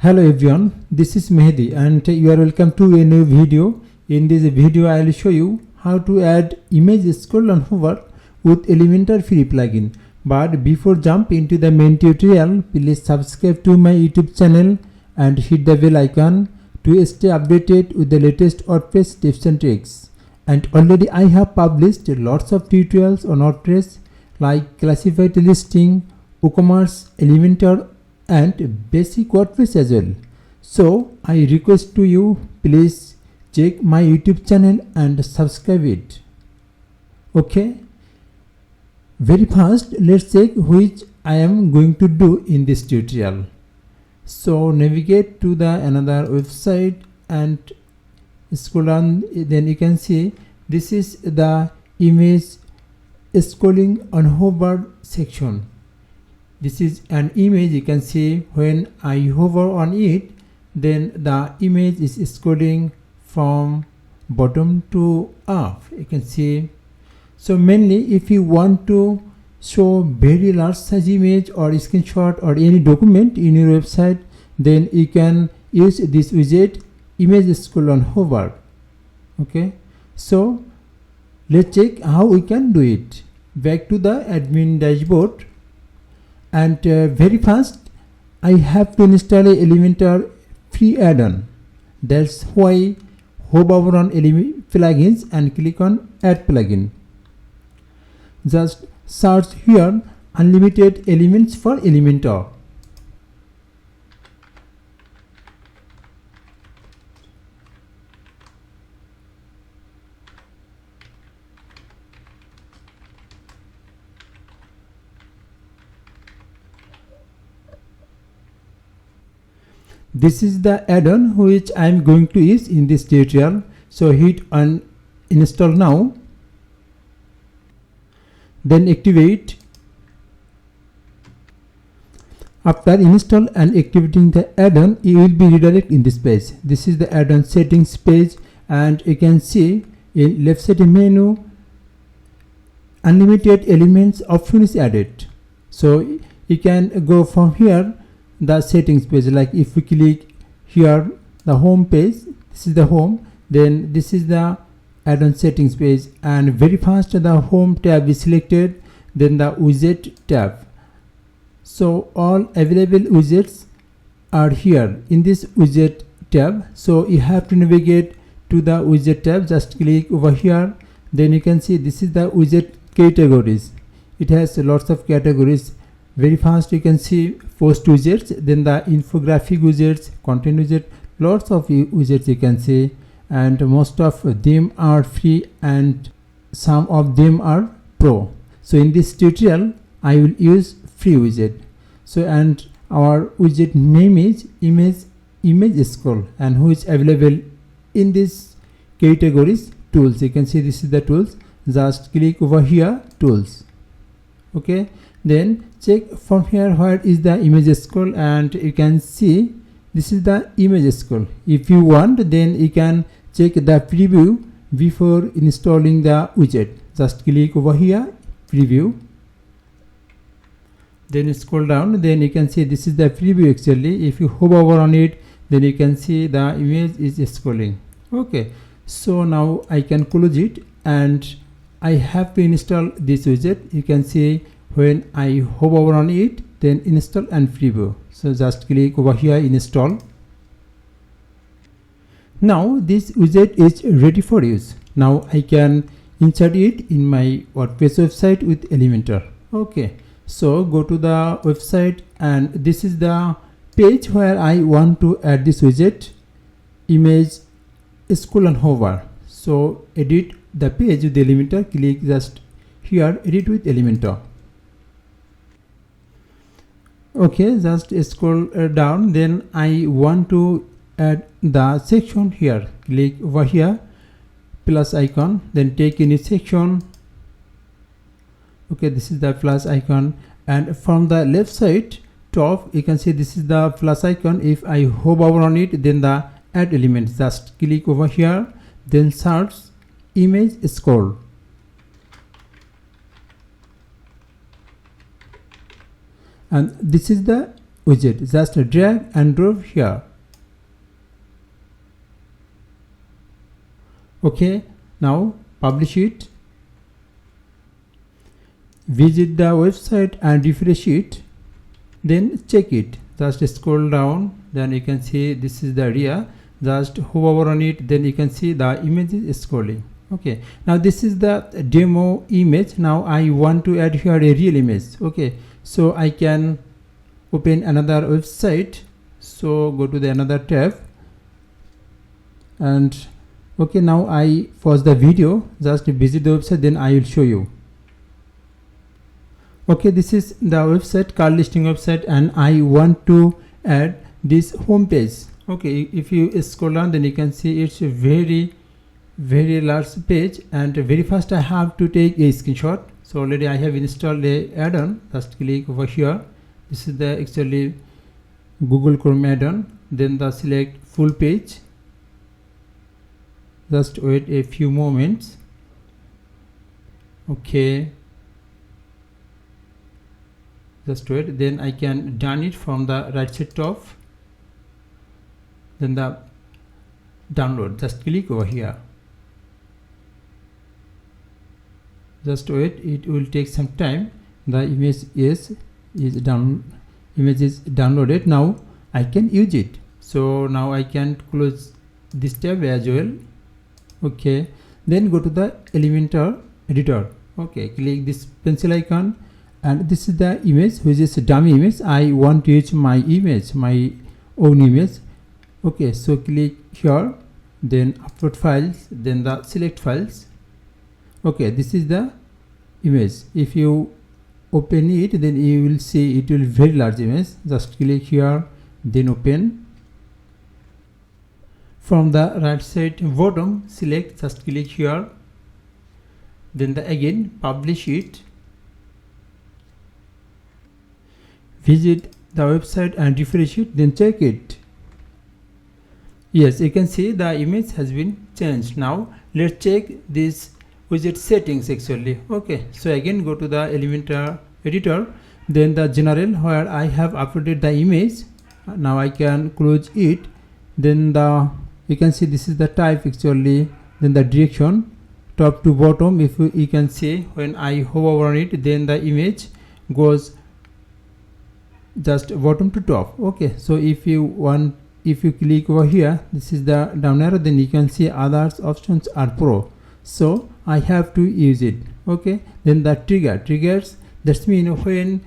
Hello everyone, this is Mehdi and you are welcome to a new video. In this video I will show you how to add image scroll and hover with Elementor free plugin. But before jump into the main tutorial, please subscribe to my YouTube channel and hit the bell icon to stay updated with the latest WordPress tips and tricks. And already I have published lots of tutorials on WordPress like classified listing, WooCommerce, Elementor and basic WordPress as well. So I request to you, please check my YouTube channel and subscribe it. Okay, very fast let's check which I am going to do in this tutorial. So navigate to the another website and scroll down, then you can see this is the image scrolling on hover section. This is an image. You can see when I hover on it, then the image is scrolling from bottom to up. You can see. So mainly if you want to show very large size image or screenshot or any document in your website, then you can use this widget image scroll on hover. Okay, so let's check how we can do it. Back to the admin dashboard. And very fast I have to install a Elementor free add-on. That's why hover on plugins and click on add plugin. Just search here unlimited elements for Elementor. This is the add-on which I am going to use in this tutorial. So hit on install now, then activate. After install and activating the add-on, you will be redirected in this page. This is the add-on settings page, and you can see in left side menu unlimited elements option is added. So you can go from here the settings page. Like if we click here the home page, this is the home, then this is the add-on settings page, and very fast the home tab is selected, then the widget tab. So all available widgets are here in this widget tab. So you have to navigate to the widget tab, just click over here, then you can see this is the widget categories. It has lots of categories. Very fast you can see post widgets, then the infographic widgets, content widget, lots of widgets you can see, and most of them are free and some of them are pro. So in this tutorial I will use free widget. So and our widget name is image scroll, and which available in this categories tools. You can see this is the tools. Just click over here tools. Okay, then check from here where is the image scroll, and you can see this is the image scroll. If you want, then you can check the preview before installing the widget. Just click over here preview, then scroll down, then you can see this is the preview. Actually if you hover on it, then you can see the image is scrolling. Okay, so now I can close it and I have to install this widget. You can see when I hover on it, then install and preview. So just click over here install. Now this widget is ready for use. Now I can insert it in my WordPress website with Elementor. Okay, so go to the website, and this is the page where I want to add this widget image scroll and hover. So edit the page with Elementor. Click just here edit with Elementor. Okay, just scroll down, then I want to add the section here. Click over here plus icon, then take any section. Okay, this is the plus icon, and from the left side top you can see this is the plus icon. If I hover on it, then the add element. Just click over here, then search image scroll. And this is the widget. Just drag and drop here. Okay, now publish it. Visit the website and refresh it, then check it. Just scroll down, then you can see this is the area. Just hover on it, then you can see the image is scrolling. Okay, now this is the demo image. Now I want to add here a real image. Okay, so I can open another website. So go to the another tab, and okay, now I pause the video. Just visit the website, then I will show you. Okay, this is the website, car listing website, and I want to add this home page. Okay, if you scroll down, then you can see it's a very large page, and very first I have to take a screenshot. So already I have installed a add-on. Just click over here. This is the actually Google Chrome add-on. Then the select full page. Just wait a few moments. Okay, just wait, then I can done it from the right side top. Then the download, just click over here. Just wait, it will take some time. The image is downloaded. Now I can use it. So now I can close this tab as well. Okay, then go to the Elementor editor. Okay, click this pencil icon, and this is the image, which is a dummy image. I want to use my image, my own image. Okay, so click here, then upload files, then the select files. Okay, this is the image. If you open it, then you will see it will be very large image. Just click here, then open. From the right side bottom, select, just click here, then again publish it. Visit the website and refresh it, then check it. Yes, you can see the image has been changed. Now let's check this widget settings actually. Okay, so again go to the Elementor editor, then the general where I have uploaded the image. Now I can close it. Then you can see this is the type actually. Then the direction top to bottom. If you can see when I hover on it, then the image goes just bottom to top. Okay, so if you click over here, this is the down arrow, then you can see others options are pro, so I have to use it. Okay, then the triggers, that's mean when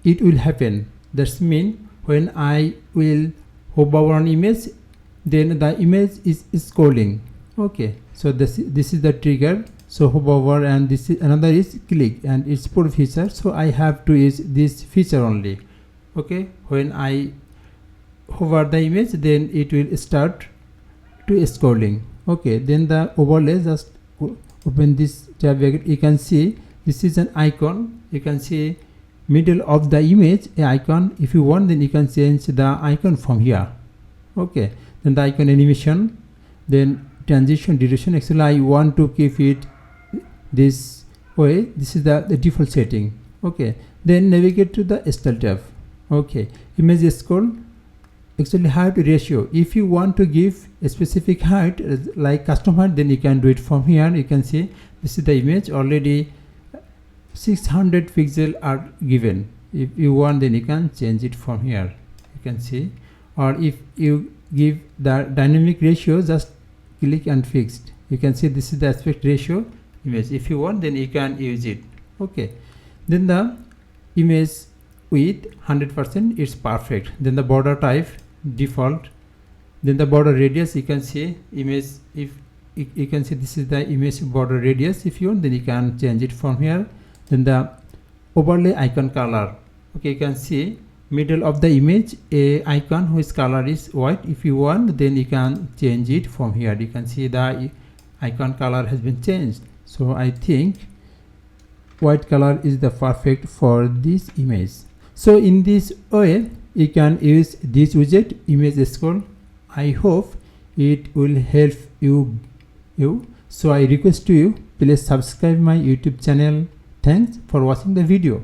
it will happen. That's mean when I will hover on image, then the image is scrolling. Okay, so this is the trigger. So hover, and this is another is click, and it's pro feature, so I have to use this feature only. Okay, when I hover the image, then it will start to scrolling. Okay, then the overlay, just open this tab. You can see this is an icon. You can see middle of the image a icon. If you want, then you can change the icon from here. Okay, then the icon animation, then transition duration. Actually I want to keep it this way. This is the default setting. Okay, then navigate to the style tab. Okay, image scroll, actually height ratio. If you want to give a specific height like custom height, then you can do it from here. You can see this is the image, already 600 pixels are given. If you want, then you can change it from here. You can see, or if you give the dynamic ratio, just click and fixed. You can see this is the aspect ratio image. If you want, then you can use it. Okay, then the image with 100% is perfect. Then the border type default, then the border radius. You can see image, if you can see this is the image border radius. If you want, then you can change it from here. Then the overlay icon color. Okay, you can see middle of the image a icon whose color is white. If you want, then you can change it from here. You can see the icon color has been changed. So I think white color is the perfect for this image. So in this way you can use this widget, image scroll. I hope it will help you. So I request to you, please subscribe my YouTube channel. Thanks for watching the video.